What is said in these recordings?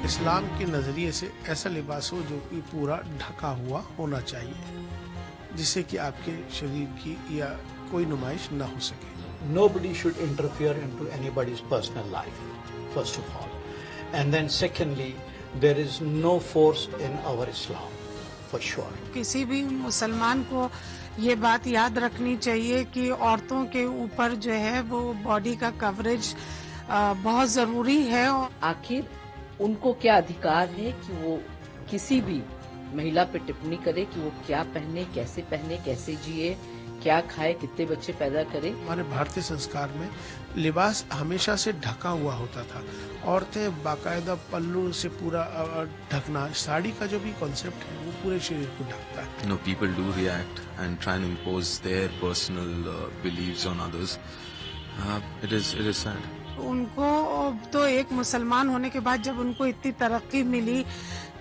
इस्लाम के नज़रिए से ऐसा लिबास हो जो कि पूरा ढका हुआ होना चाहिए, जिससे कि आपके शरीर की या कोई नुमाइश ना हो सके। Nobody should interfere into anybody's personal life, first of all. And then secondly, there is no force in our Islam, for sure. किसी भी मुसलमान को ये बात याद रखनी चाहिए कि औरतों के ऊपर जो है वो बॉडी का कवरेज बहुत ज़रूरी है। आखिर उनको क्या अधिकार है कि वो किसी भी महिला पे टिप्पणी करे कि वो क्या पहने, कैसे जिए, क्या खाए, कितने बच्चे पैदा करे। हमारे भारतीय संस्कार में लिबास हमेशा से ढका हुआ होता था। औरतें बाकायदा पल्लू से पूरा ढकना, साड़ी का जो भी कॉन्सेप्ट है वो पूरे शरीर को ढकता है। You know, people do react and try and impose their personal beliefs on others. It is sad. उनको तो एक मुसलमान होने के बाद जब उनको इतनी तरक्की मिली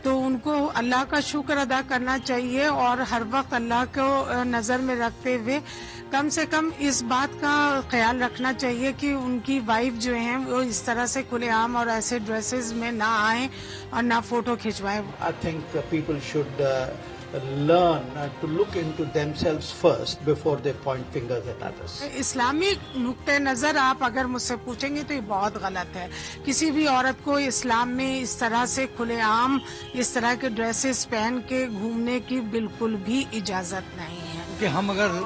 तो उनको अल्लाह का शुक्र अदा करना चाहिए और हर वक्त अल्लाह को नज़र में रखते हुए कम से कम इस बात का ख्याल रखना चाहिए कि उनकी वाइफ जो हैं वो इस तरह से खुलेआम और ऐसे ड्रेसेस में ना आए और ना photo खिंचवाएं। I think people should learn to look into themselves first before they point fingers at others. इस्लामी नुक्ते नज़र आप अगर मुझसे पूछेंगे तो ये बहुत गलत है। किसी भी औरत को इस्लाम में इस तरह से खुलेआम इस तरह के ड्रेसेस पहन के घूमने की बिल्कुल भी इजाज़त नहीं है। कि हम अगर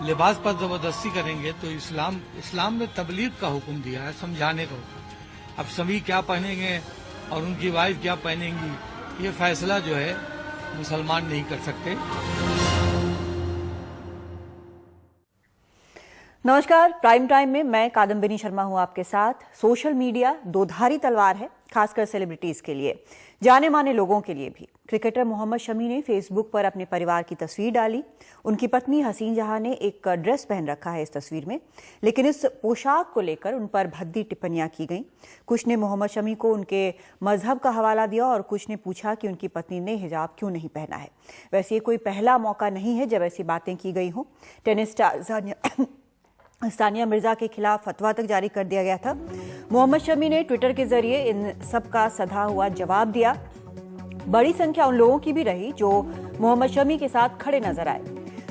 लिबास पर जबरदस्ती करेंगे तो इस्लाम ने तबलीग का हुक्म दिया है, समझाने का हुक्म। अब सभी क्या पहनेंगे और उनकी वाइफ क्या पहनेंगी, ये फैसला जो है मुसलमान नहीं कर सकते। नमस्कार, प्राइम टाइम में मैं कादम्बिनी शर्मा हूं आपके साथ। सोशल मीडिया दोधारी तलवार है, खासकर सेलिब्रिटीज के लिए, जाने माने लोगों के लिए भी। क्रिकेटर मोहम्मद शमी ने फेसबुक पर अपने परिवार की तस्वीर डाली। उनकी पत्नी हसीन जहां ने एक ड्रेस पहन रखा है इस तस्वीर में, लेकिन इस पोशाक को लेकर उन पर भद्दी टिप्पणियां की गईं। कुछ ने मोहम्मद शमी को उनके मजहब का हवाला दिया और कुछ ने पूछा कि उनकी पत्नी ने हिजाब क्यों नहीं पहना है। वैसे ये कोई पहला मौका नहीं है जब ऐसी बातें की गई हों। टेनिस स्टार सानिया मिर्जा के खिलाफ फतवा तक जारी कर दिया गया था। मोहम्मद शमी ने ट्विटर के जरिए इन सब का सधा हुआ जवाब दिया। बड़ी संख्या उन लोगों की भी रही जो मोहम्मद शमी के साथ खड़े नजर आए।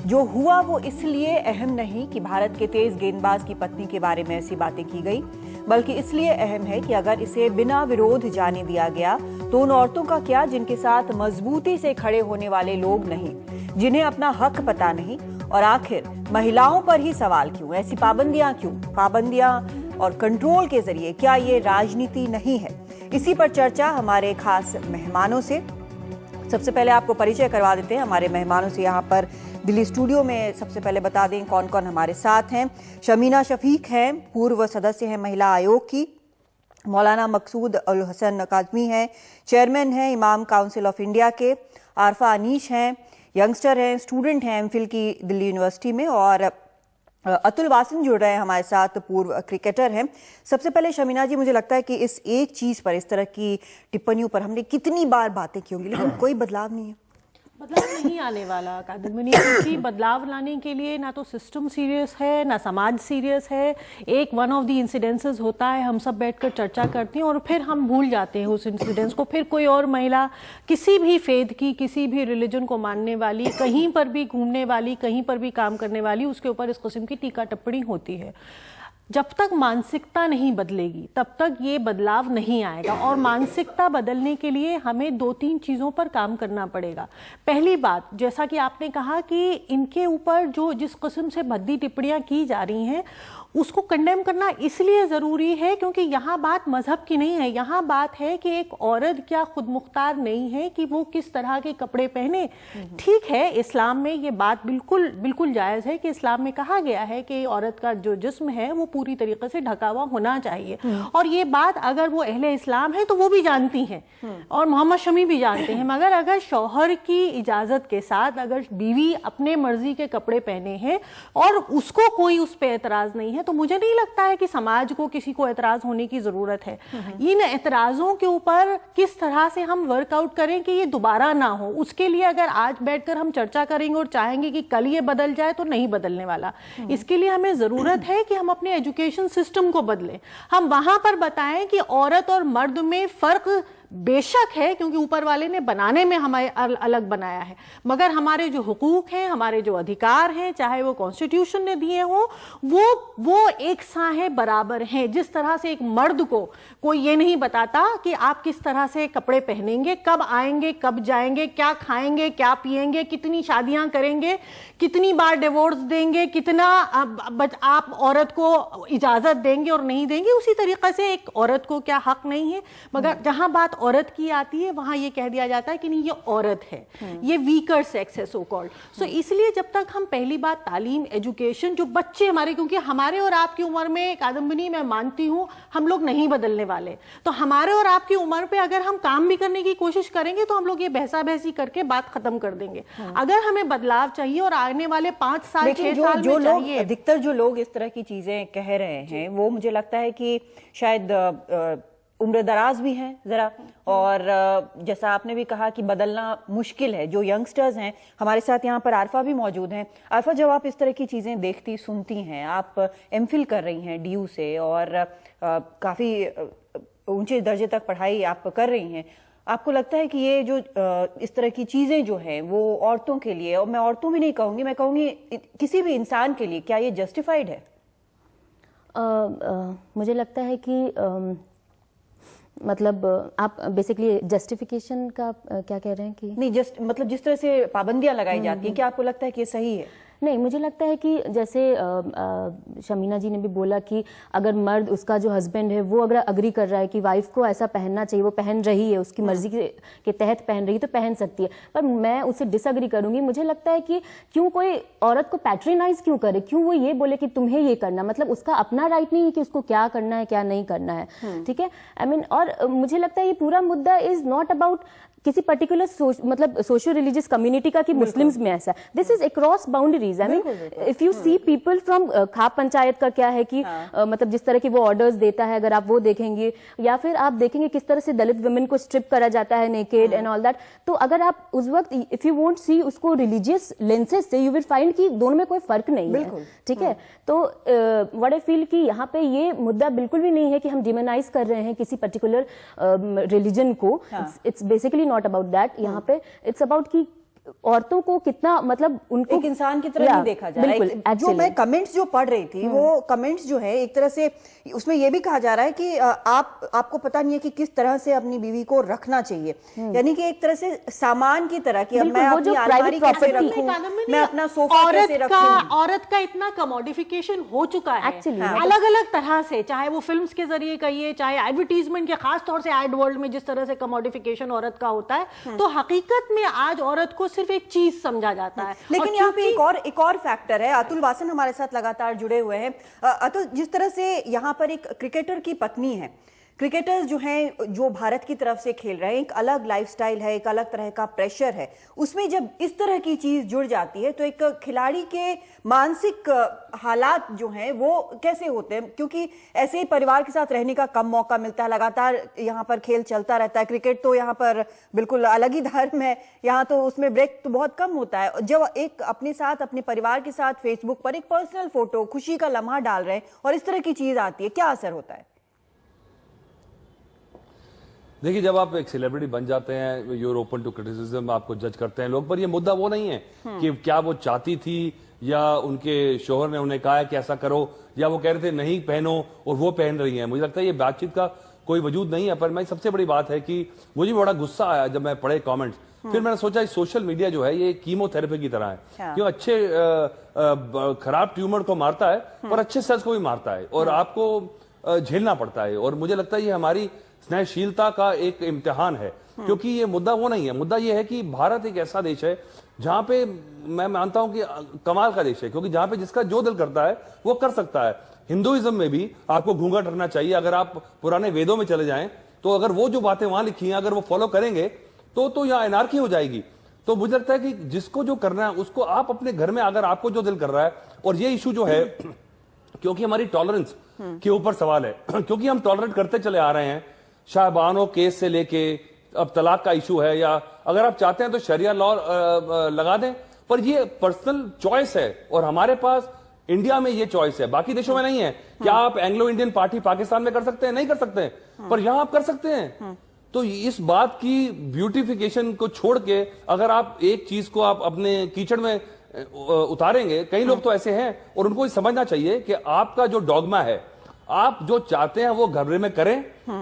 जो हुआ वो इसलिए अहम नहीं कि भारत के तेज गेंदबाज की पत्नी के बारे में ऐसी बातें की गई, बल्कि इसलिए अहम है कि अगर इसे बिना विरोध जाने दिया गया तो उन औरतों का क्या जिनके साथ मजबूती से खड़े होने वाले लोग नहीं, जिन्हें अपना हक पता नहीं। और आखिर महिलाओं पर ही सवाल क्यों, ऐसी पाबंदियां क्यों? पाबंदियां और कंट्रोल के जरिए क्या ये राजनीति नहीं है? इसी पर चर्चा हमारे खास मेहमानों से। सबसे पहले आपको परिचय करवा देते हैं हमारे मेहमानों से। यहाँ पर दिल्ली स्टूडियो में सबसे पहले बता दें कौन कौन हमारे साथ हैं। शमीना शफीक हैं, पूर्व सदस्य हैं महिला आयोग की। मौलाना मकसूद उल हसन काज़मी हैं, चेयरमैन हैं इमाम काउंसिल ऑफ इंडिया के। आरफा अनीश हैं, यंगस्टर हैं, स्टूडेंट हैं एमफिल की दिल्ली यूनिवर्सिटी में। और अतुल वासन जुड़ रहे हैं हमारे साथ, पूर्व क्रिकेटर हैं। सबसे पहले शमीना जी, मुझे लगता है कि इस एक चीज़ पर, इस तरह की टिप्पणियों पर हमने कितनी बार बातें की होंगी, लेकिन कोई बदलाव नहीं है। बदलाव नहीं आने वाला कादम्बिनी, क्योंकि बदलाव लाने के लिए ना तो सिस्टम सीरियस है ना समाज सीरियस है। एक वन ऑफ द इंसिडेंसेस होता है, हम सब बैठकर चर्चा करते हैं और फिर हम भूल जाते हैं उस इंसिडेंस को। फिर कोई और महिला किसी भी फेद की, किसी भी रिलीजन को मानने वाली, कहीं पर भी घूमने वाली, कहीं पर भी काम करने वाली, उसके ऊपर इस किस्म की टीका टिप्पणी होती है। जब तक मानसिकता नहीं बदलेगी तब तक ये बदलाव नहीं आएगा। और मानसिकता बदलने के लिए हमें 2-3 चीज़ों पर काम करना पड़ेगा। पहली बात, जैसा कि आपने कहा कि इनके ऊपर जो जिस किस्म से भद्दी टिप्पणियां की जा रही हैं उसको कंडेम करना इसलिए ज़रूरी है क्योंकि यहाँ बात मजहब की नहीं है। यहाँ बात है कि एक औरत क्या खुद मुख्तार नहीं है कि वो किस तरह के कपड़े पहने। ठीक है, इस्लाम में ये बात बिल्कुल बिल्कुल जायज़ है कि इस्लाम में कहा गया है कि औरत का जो जिस्म है वो पूरी तरीके से ढका हुआ होना चाहिए। और ये बात अगर वो अहले इस्लाम है तो वो भी जानती हैं और मोहम्मद शमी भी जानते हैं। मगर अगर शौहर की इजाज़त के साथ अगर बीवी अपने मर्जी के कपड़े पहने हैं और उसको कोई उस पर एतराज़ नहीं है तो मुझे नहीं लगता है कि समाज को किसी को एतराज होने की जरूरत है। इन एतराजों के ऊपर किस तरह से हम वर्कआउट करें कि ये दोबारा ना हो, उसके लिए अगर आज बैठकर हम चर्चा करेंगे और चाहेंगे कि कल ये बदल जाए तो नहीं बदलने वाला। इसके लिए हमें जरूरत है कि हम अपने एजुकेशन सिस्टम को बदलें। हम वहां पर बताएं कि औरत और मर्द में फर्क बेशक है, क्योंकि ऊपर वाले ने बनाने में हमें अलग बनाया है, मगर हमारे जो हुकूक हैं, हमारे जो अधिकार हैं, चाहे वो कॉन्स्टिट्यूशन ने दिए हो, वो एक सा है, बराबर हैं। जिस तरह से एक मर्द को कोई ये नहीं बताता कि आप किस तरह से कपड़े पहनेंगे, कब आएंगे, कब जाएंगे, क्या खाएंगे, क्या पिएंगे, कितनी शादियां करेंगे, कितनी बार डिवोर्स देंगे, कितना आप औरत को इजाजत देंगे और नहीं देंगे, उसी तरीके से एक औरत को क्या हक नहीं है। मगर जहां बात औरत की आती है वहां ये कह दिया जाता है कि नहीं, ये औरत है, ये वीकर सेक्स है, सो कॉल्ड। सो इसलिए जब तक हम पहली बात तालीम, एजुकेशन, जो बच्चे हमारे, क्योंकि हमारे और आपकी उम्र में कादम्बिनी, मैं मानती हूं हम लोग नहीं बदलने वाले, तो हमारे और आपकी उम्र पे अगर हम काम भी करने की कोशिश करेंगे तो हम लोग ये बहसा बहसी करके बात खत्म कर देंगे। अगर हमें बदलाव चाहिए और आने वाले 5 साल 6 साल में चाहिए, अधिकतर जो लोग इस तरह की चीजें कह रहे हैं वो मुझे लगता है कि शायद उम्र दराज भी हैं जरा, और जैसा आपने भी कहा कि बदलना मुश्किल है। जो यंगस्टर्स हैं, हमारे साथ यहाँ पर आरफा भी मौजूद हैं। आरफा, जब आप इस तरह की चीजें देखती सुनती हैं, आप एमफिल कर रही हैं DU से और काफी ऊंचे दर्जे तक पढ़ाई आप कर रही हैं, आपको लगता है कि ये जो इस तरह की चीजें जो हैं वो औरतों के लिए, और मैं औरतों भी नहीं कहूंगी, मैं कहूंगी किसी भी इंसान के लिए, क्या ये जस्टिफाइड है? मुझे लगता है कि मतलब आप बेसिकली जस्टिफिकेशन का क्या कह रहे हैं कि नहीं, मतलब जिस तरह से पाबंदियां लगाई जाती हैं, क्या आपको लगता है कि ये सही है? नहीं, मुझे लगता है कि जैसे शमीना जी ने भी बोला कि अगर मर्द, उसका जो हस्बैंड है, वो अगर अग्री कर रहा है कि वाइफ को ऐसा पहनना चाहिए, वो पहन रही है, उसकी मर्जी के तहत पहन रही है, तो पहन सकती है। पर मैं उससे डिसअग्री करूंगी। मुझे लगता है कि क्यों कोई औरत को पैट्रोनाइज क्यों करे, क्यों वो ये बोले कि तुम्हें ये करना, मतलब उसका अपना राइट नहीं है कि उसको क्या करना है, क्या नहीं करना है। ठीक है, आई मीन, और मुझे लगता है ये पूरा मुद्दा इज नॉट अबाउट किसी पर्टिकुलर मतलब सोशल रिलीजियस कम्युनिटी का कि मुस्लिम्स में ऐसा, this is across boundaries. I mean, if you see people from Khap panchayat का क्या है कि मतलब जिस तरह के वो ऑर्डर्स देता है, अगर आप वो देखेंगे, या फिर आप देखेंगे किस तरह से दलित वुमेन को स्ट्रिप करा जाता है नेकेड एंड ऑल दैट, तो अगर आप उस वक्त इफ यू वोंट सी उसको रिलीजियस लेंसेज से, यू विल फाइंड कि दोनों में कोई फर्क नहीं है। ठीक है, तो व्हाट आई फील कि यहाँ पे ये मुद्दा बिल्कुल भी नहीं है कि हम डिमोनाइज कर रहे हैं किसी पर्टिकुलर रिलीजन को। It's basically not about that. यहाँ पे इट्स अबाउट कि औरतों को कितना, मतलब उनको एक इंसान की तरह नहीं देखा जा रहा है। जो मैं कमेंट्स जो पढ़ रही थी, वो कमेंट्स जो है एक तरह से उसमें ये भी कहा जा रहा है कि आपको पता नहीं है कि किस तरह से अपनी बीवी को रखना चाहिए, यानी कि एक तरह से सामान की तरह कि मैं अपनी अलमारी कैसे रखूं, मैं अपना सोफा कैसे रखूं। औरत का इतना कमोडिफिकेशन हो चुका है अलग अलग तरह से, चाहे वो फिल्म्स के जरिए कहिए, चाहे एडवर्टीजमेंट के, खास तौर से एड वर्ल्ड में जिस तरह से कमोडिफिकेशन औरत का होता है, तो हकीकत में आज औरत को सिर्फ एक चीज समझा जाता है। लेकिन यहाँ पे एक और फैक्टर है। अतुल वासन हमारे साथ लगातार जुड़े हुए हैं। अतुल, जिस तरह से यहाँ पर एक क्रिकेटर की पत्नी है, क्रिकेटर्स जो हैं, जो भारत की तरफ से खेल रहे हैं, एक अलग लाइफस्टाइल है, एक अलग तरह का प्रेशर है, उसमें जब इस तरह की चीज जुड़ जाती है तो एक खिलाड़ी के मानसिक हालात जो हैं वो कैसे होते हैं? क्योंकि ऐसे ही परिवार के साथ रहने का कम मौका मिलता है, लगातार यहाँ पर खेल चलता रहता है। क्रिकेट तो यहाँ पर बिल्कुल अलग ही धर्म है, यहाँ तो उसमें ब्रेक तो बहुत कम होता है। जब एक अपने साथ, अपने परिवार के साथ फेसबुक पर एक पर्सनल फोटो, खुशी का लम्हा डाल रहे हैं और इस तरह की चीज आती है, क्या असर होता है? देखिए, जब आप एक सेलिब्रिटी बन जाते हैं, यूर ओपन टू क्रिटिसिज्म, आपको जज करते हैं लोग, पर ये मुद्दा वो नहीं है कि क्या वो चाहती थी या उनके शोहर ने उन्हें कहा है कि ऐसा करो, या वो कह रहे थे नहीं पहनो और वो पहन रही हैं। मुझे लगता है ये बातचीत का कोई वजूद नहीं है। पर मैं सबसे बड़ी बात है कि मुझे बड़ा गुस्सा आया जब मैं पढ़े कमेंट्स, फिर मैंने सोचा सोशल मीडिया जो है ये कीमोथेरेपी की तरह है, क्यों अच्छे खराब ट्यूमर को मारता है पर अच्छे सेल्स को भी मारता है और आपको झेलना पड़ता है। और मुझे लगता है ये हमारी स्नेहशीलता का एक इम्तिहान है, क्योंकि ये मुद्दा वो नहीं है। मुद्दा ये है कि भारत एक ऐसा देश है जहां पे मैं मानता हूं कि कमाल का देश है, क्योंकि जहां पे जिसका जो दिल करता है वो कर सकता है। हिंदुइज्म में भी आपको घूंघट रखना चाहिए। अगर आप पुराने वेदों में चले जाएं तो अगर वो जो बातें वहां लिखी हैं अगर वो फॉलो करेंगे तो यहाँ एनार्की हो जाएगी। तो मुझे लगता है कि जिसको जो करना है उसको आप अपने घर में, अगर आपको जो दिल कर रहा है, और ये इशू जो है क्योंकि हमारी टॉलरेंस के ऊपर सवाल है, क्योंकि हम टॉलरेट करते चले आ रहे हैं, शाहबानो केस से लेके अब तलाक का इशू है, या अगर आप चाहते हैं तो शरिया लॉ लगा दें, पर ये पर्सनल चॉइस है और हमारे पास इंडिया में ये चॉइस है, बाकी देशों में नहीं है। क्या आप एंग्लो इंडियन पार्टी पाकिस्तान में कर सकते हैं? नहीं कर सकते, पर यहां आप कर सकते हैं। तो इस बात की ब्यूटिफिकेशन को छोड़ के अगर आप एक चीज को आप अपने कीचड़ में उतारेंगे, कई लोग तो ऐसे हैं, और उनको ये समझना चाहिए कि आपका जो डॉगमा है, आप जो चाहते हैं वो घर में करें,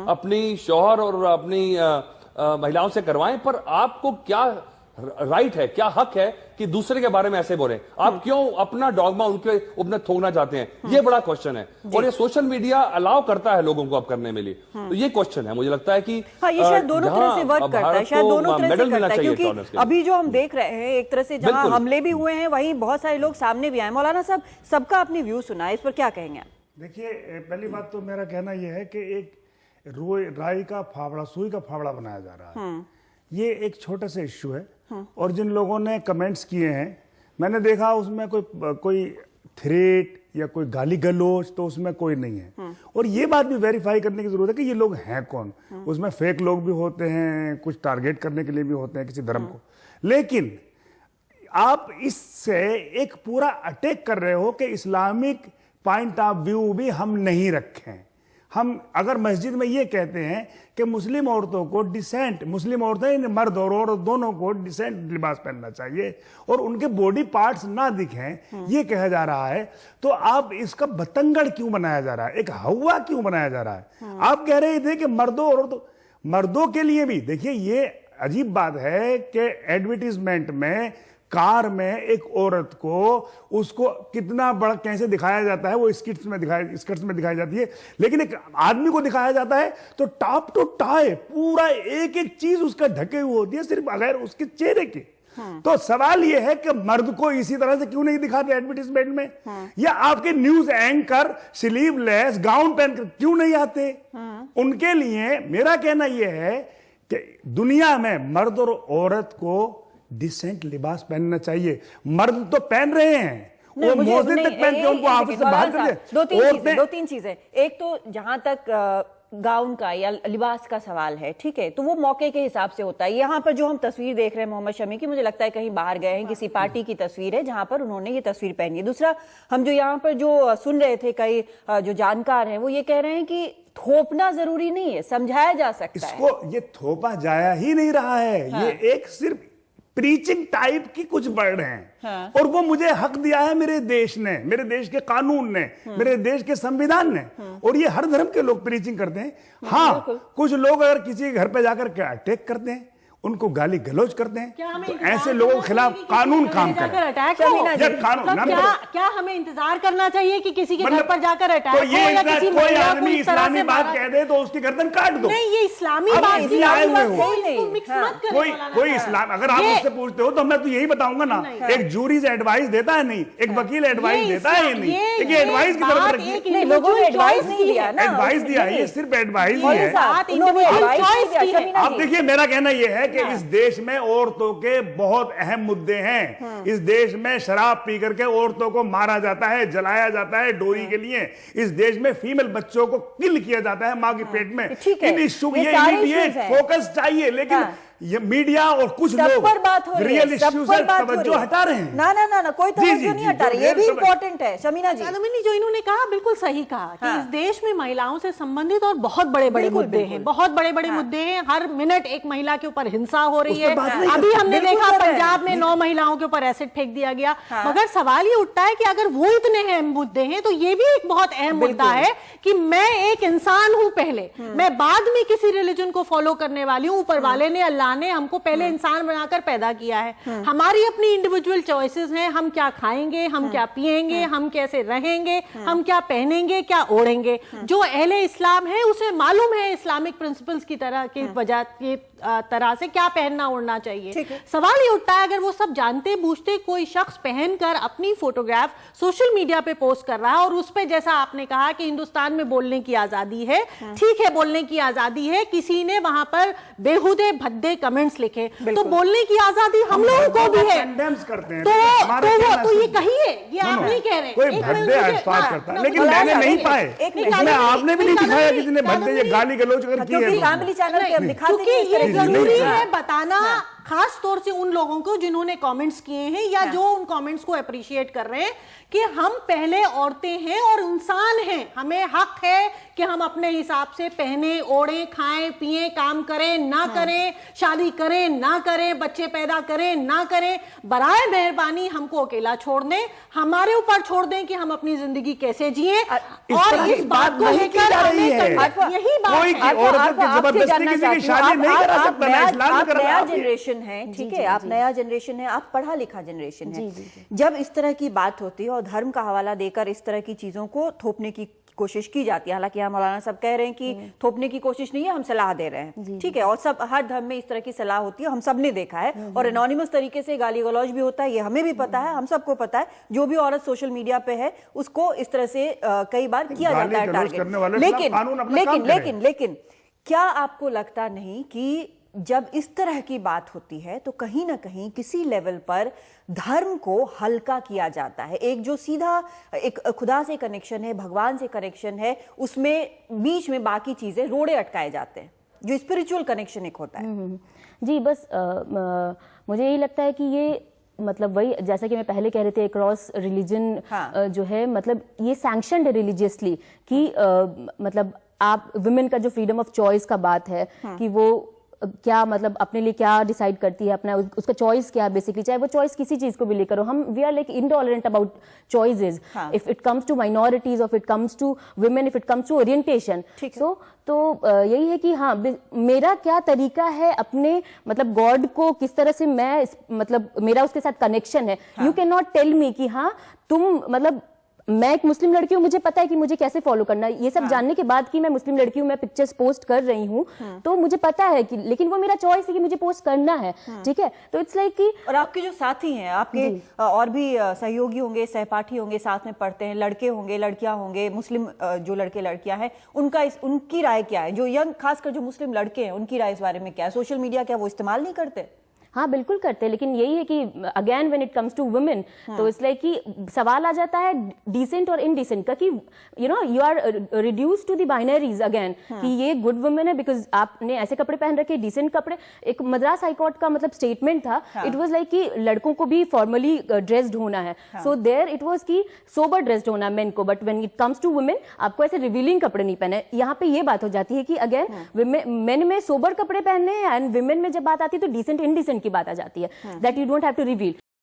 अपनी शौहर और अपनी महिलाओं से करवाएं, पर आपको क्या राइट है, क्या हक है कि दूसरे के बारे में ऐसे बोले? आप क्यों अपना डॉगमा उनके ऊपर थोपना चाहते हैं? ये बड़ा क्वेश्चन है, और ये सोशल मीडिया अलाउ करता है लोगों को अब करने में लिए। तो ये क्वेश्चन है, मुझे लगता है कि हाँ, ये शायद दोनों तरह से वर्क करता है, शायद दोनों तरह से करता है, क्योंकि अभी जो हम देख रहे हैं एक तरह से जहां हमले भी हुए हैं वहीं बहुत सारे लोग सामने भी आए। मौलाना साहब, सबका अपनी व्यू सुना है, इस पर क्या कहेंगे? देखिए, पहली बात तो मेरा कहना यह है कि एक राई का फावड़ा, सुई का फावड़ा बनाया जा रहा है। ये एक छोटा सा इश्यू है, और जिन लोगों ने कमेंट्स किए हैं, मैंने देखा उसमें कोई थ्रेट या कोई गाली गलौज तो उसमें कोई नहीं है। और ये बात भी वेरीफाई करने की जरूरत है कि ये लोग हैं कौन। उसमें फेक लोग भी होते हैं, कुछ टारगेट करने के लिए भी होते हैं किसी धर्म को, लेकिन आप इससे एक पूरा अटैक कर रहे हो कि इस्लामिक पॉइंट ऑफ व्यू भी हम नहीं रखें। हम अगर मस्जिद में ये कहते हैं कि मुस्लिम औरतों को डिसेंट, मुस्लिम औरतें मर्द और औरत दोनों को डिसेंट लिबास पहनना चाहिए और उनके बॉडी पार्ट्स ना दिखें, ये कहा जा रहा है, तो आप इसका बतंगड़ क्यों बनाया जा रहा है, एक हवा क्यों बनाया जा रहा है? आप कह रहे थे कि मर्दों के लिए भी, देखिए ये अजीब बात है कि एडवर्टीजमेंट में कार में एक औरत को उसको कितना बड़ा कैसे दिखाया जाता है, वो स्कर्ट्स में दिखाई जाती है, लेकिन एक आदमी को दिखाया जाता है तो टॉप टू टाई पूरा एक एक चीज उसका ढके हुए होती है, सिर्फ बगैर उसके चेहरे के। तो सवाल ये है कि मर्द को इसी तरह से क्यों नहीं दिखाते एडवर्टीजमेंट में? या आपके न्यूज एंकर स्लीवलेस गाउन पहनकर क्यों नहीं आते? उनके लिए मेरा कहना यह है कि दुनिया में मर्द और औरत को डिसेंट लिबास पहनना चाहिए। मर्द तो पहन रहे हैं, वो मस्जिद तक पहनते हैं, उनको ऑफिस से बाहर कर दे। दो तीन चीजें। एक तो जहां तक गाउन का या लिबास का सवाल है, ठीक है, तो वो मौके के हिसाब से होता है। यहाँ पर जो हम तस्वीर देख रहे हैं मोहम्मद शमी की, मुझे लगता है कहीं बाहर गए हैं, किसी पार्टी की तस्वीर है जहां पर उन्होंने ये तस्वीर पहनी है। दूसरा, हम जो यहाँ पर जो सुन रहे थे, कई जो जानकार हैं वो ये कह रहे हैं कि थोपना जरूरी नहीं है, समझाया जा सकता है। इसको ये थोपा जाया ही नहीं रहा है। हाँ। ये एक सिर्फ प्रीचिंग टाइप की कुछ वर्ड हैं। हाँ। और वो मुझे हक दिया है मेरे देश ने, मेरे देश के कानून ने, मेरे देश के संविधान ने, और ये हर धर्म के लोग प्रीचिंग करते हैं। हाँ, कुछ लोग अगर किसी घर पे जाकर के अटैक करते हैं, उनको गाली गलौज करते हैं, तो ऐसे लोगों के खिलाफ कानून काम करे। क्या हमें इंतजार करना चाहिए कि किसी के घर पर जाकर अटैक हो या किसी कोई आदमी इस्लामी बात कह दे तो उसकी गर्दन काट दो? नहीं, ये इस्लामी बात कोई इस्लाम, अगर आप मुझसे पूछते हो तो मैं तो यही बताऊंगा ना, एक जूरी से एडवाइस देता है नहीं, एक वकील एडवाइस देता है नहीं, एक एडवाइस की तरफ रखिए। लोगों ने एडवाइस नहीं दिया, एडवाइस दिया, ये सिर्फ एडवाइस ही है। आप देखिए, मेरा कहना यह है कि इस देश में औरतों के बहुत अहम मुद्दे हैं। इस देश में शराब पी करके औरतों को मारा जाता है, जलाया जाता है डोरी के लिए। इस देश में फीमेल बच्चों को किल किया जाता है मां के पेट में। इन इश्यू ये इमीडिएट फोकस चाहिए, लेकिन ये मीडिया और कुछ लोग रियल इश्यू से तवज्जो हटा रहे हैं। ना कोई तवज्जो नहीं हटा रहे, ये भी इम्पोर्टेंट है। शमीना जी, जो इन्होंने कहा बिल्कुल सही कहा कि इस देश में महिलाओं से संबंधित और बहुत बड़े बड़े मुद्दे हैं, बहुत बड़े बड़े मुद्दे हैं। हर मिनट एक महिला के ऊपर हिंसा हो रही है। अभी हमने देखा पंजाब में 9 महिलाओं के ऊपर एसिड फेंक दिया गया। मगर सवाल ये उठता है कि अगर वो इतने अहम मुद्दे हैं तो ये भी एक बहुत अहम मुद्दा है कि मैं एक इंसान हूं पहले, मैं बाद में किसी रिलीजन को फॉलो करने वाली हूं। ऊपर वाले ने, अल्लाह ने हमको पहले इंसान बनाकर पैदा किया है। हमारी अपनी इंडिविजुअल चॉइसेस हैं, हम क्या खाएंगे, हम क्या पिएंगे, हम कैसे रहेंगे, हम क्या पहनेंगे, क्या ओढ़ेंगे। जो अहले इस्लाम है उसे मालूम है इस्लामिक प्रिंसिपल्स की तरह की वजह की तरह से क्या पहनना ओढ़ना चाहिए। सवाल ये उठता है, अगर वो सब जानते बूझते कोई शख्स पहनकर अपनी फोटोग्राफ सोशल मीडिया पे पोस्ट कर रहा है और उस पे, जैसा आपने कहा कि हिंदुस्तान में बोलने की आजादी है, ठीक है, बोलने की आजादी है, किसी ने वहां पर बेहुदे भद्दे कमेंट्स लिखे, तो बोलने की आजादी हम लोगों को भी है। तो ये कहिए, ये आप नहीं कह रहे, कोई भद्दे अल्फाज करता है, लेकिन मैंने नहीं पाए, इसमें आपने भी नहीं दिखाया किसी ने भद्दे ये गाली गलौज कर की है। फैमिली चैनल पे हम दिखाते हैं, जरूरी है बताना खास तौर से उन लोगों को जिन्होंने कमेंट्स किए हैं या जो उन कमेंट्स को अप्रिशिएट कर रहे हैं कि हम पहले औरतें हैं और इंसान हैं, हमें हक है कि हम अपने हिसाब से पहने, ओढ़े, खाएं, पिएं, काम करें, ना करें, शादी करें, ना करें, बच्चे पैदा करें, ना करें। बराए मेहरबानी हमको अकेला छोड़ दें, हमारे ऊपर छोड़ दें कि हम अपनी जिंदगी कैसे जिए। और इस बात को लेकर यही नया जनरेशन है, ठीक है, आप नया जनरेशन है, आप पढ़ा लिखा जनरेशन है। जब इस तरह की बात होती है और धर्म का हवाला देकर इस तरह की चीजों को थोपने की कोशिश की जाती है, हालांकि हम मौलाना सब कह रहे हैं कि थोपने की कोशिश नहीं है, हम सलाह दे रहे हैं, ठीक है, और सब हर धर्म में इस तरह की सलाह होती है, हम सब ने देखा है, और एनोनिमस तरीके से गाली गलौज भी होता है, ये हमें भी पता है, हम सबको पता है। जो भी औरत सोशल मीडिया पे है उसको इस तरह से कई बार किया जाता है टारगेट। लेकिन क्या आपको लगता नहीं कि जब इस तरह की बात होती है तो कहीं ना कहीं किसी लेवल पर धर्म को हल्का किया जाता है? एक जो सीधा एक खुदा से कनेक्शन है, भगवान से कनेक्शन है, उसमें बीच में बाकी चीजें रोड़े अटकाए जाते हैं, जो स्पिरिचुअल कनेक्शन एक होता है। जी, बस मुझे यही लगता है कि ये मतलब वही, जैसा कि मैं पहले कह रहे थे, क्रॉस रिलीजन जो है, मतलब ये सैंक्शनड है रिलीजियसली कि मतलब आप वुमेन का जो फ्रीडम ऑफ चॉइस का बात है कि वो क्या मतलब अपने लिए क्या डिसाइड करती है, अपना उसका चॉइस क्या है बेसिकली, चाहे वो चॉइस किसी चीज को भी लेकर हो। हम we are like intolerant about choices if it comes to minorities, if it comes to women, if it comes to orientation. तो यही है कि हाँ, मेरा क्या तरीका है अपने मतलब गॉड को किस तरह से मैं मतलब मेरा उसके साथ कनेक्शन है। You can not tell me कि हाँ तुम मतलब, मैं एक मुस्लिम लड़की हूँ, मुझे पता है कि मुझे कैसे फॉलो करना है, ये सब जानने के बाद कि मैं मुस्लिम लड़की हूँ, मैं पिक्चर्स पोस्ट कर रही हूँ, तो मुझे पता है कि, लेकिन वो मेरा चॉइस है कि मुझे पोस्ट करना है, ठीक है। तो इट्स लाइक कि, और आपके जो साथी हैं, आपके और भी सहयोगी होंगे, सहपाठी होंगे, साथ में पढ़ते हैं, लड़के होंगे, लड़कियां होंगे, मुस्लिम जो लड़के लड़कियां हैं, उनकी राय क्या है? जो यंग, खासकर जो मुस्लिम लड़के हैं, उनकी राय इस बारे में क्या है? सोशल मीडिया क्या वो इस्तेमाल नहीं करते? हाँ बिल्कुल करते हैं, लेकिन यही है कि again when it comes to women, तो इट्स लाइक कि सवाल आ जाता है डिसेंट और इनडिसेंट का, कि you know you are reduce to the binaries again, कि ये गुड वुमेन है बिकॉज आपने ऐसे कपड़े पहन रखे, डिसेंट कपड़े। एक मद्रास हाईकोर्ट का मतलब स्टेटमेंट था, इट वाज लाइक कि लड़कों को भी फॉर्मली ड्रेस्ड होना है, सो देयर इट वाज कि सोबर ड्रेस्ड होना मेन को, but when it comes to women आपको ऐसे रिवीलिंग कपड़े नहीं पहने। यहाँ पे ये बात हो जाती है कि अगेन मेन में सोबर कपड़े पहनने हैं, एंड वुमेन में जब बात आती है तो डिसेंट इनडिसेंट की बात आ जाती है, that you don't have to reveal.